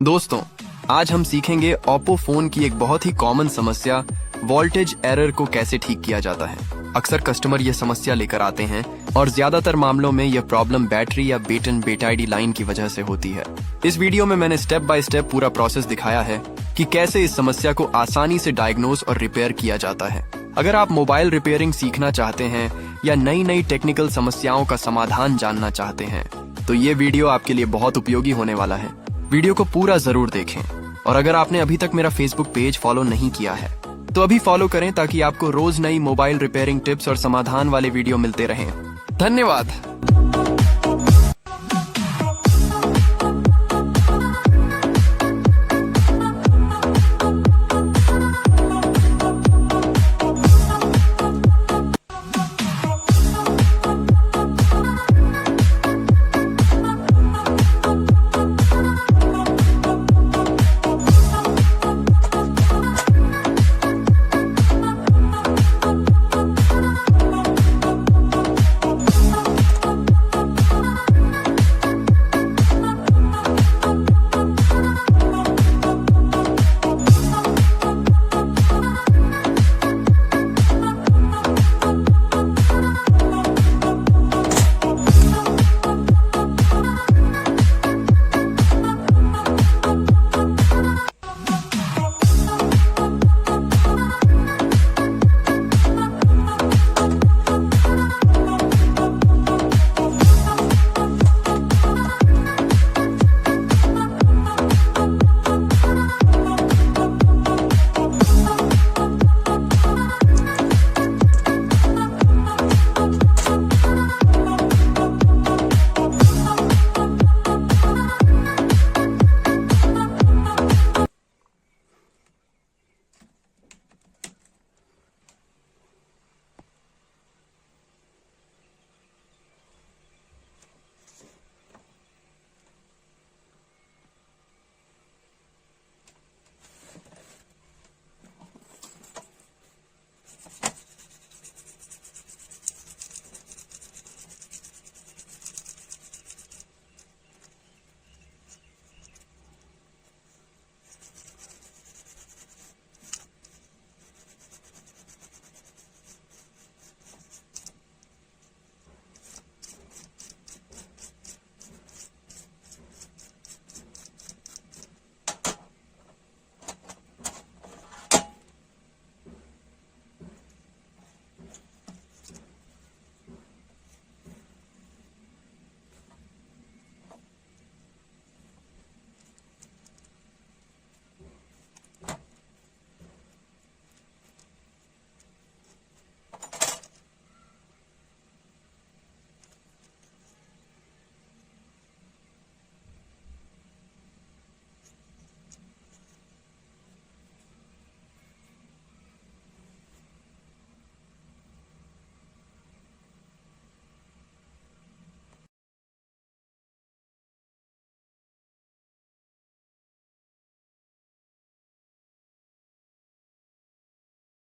दोस्तों, आज हम सीखेंगे ओप्पो फोन की एक बहुत ही कॉमन समस्या वोल्टेज एरर को कैसे ठीक किया जाता है। अक्सर कस्टमर ये समस्या लेकर आते हैं और ज्यादातर मामलों में यह प्रॉब्लम बैटरी या बेटन बेटाईडी लाइन की वजह से होती है। इस वीडियो में मैंने स्टेप बाय स्टेप पूरा प्रोसेस दिखाया है कि कैसे इस समस्या को आसानी से डायग्नोज और रिपेयर किया जाता है। अगर आप मोबाइल रिपेयरिंग सीखना चाहते हैं या नई नई टेक्निकल समस्याओं का समाधान जानना चाहते हैं तो ये वीडियो आपके लिए बहुत उपयोगी होने वाला है। वीडियो को पूरा जरूर देखें और अगर आपने अभी तक मेरा फेसबुक पेज फॉलो नहीं किया है तो अभी फॉलो करें ताकि आपको रोज नई मोबाइल रिपेयरिंग टिप्स और समाधान वाले वीडियो मिलते रहें। धन्यवाद।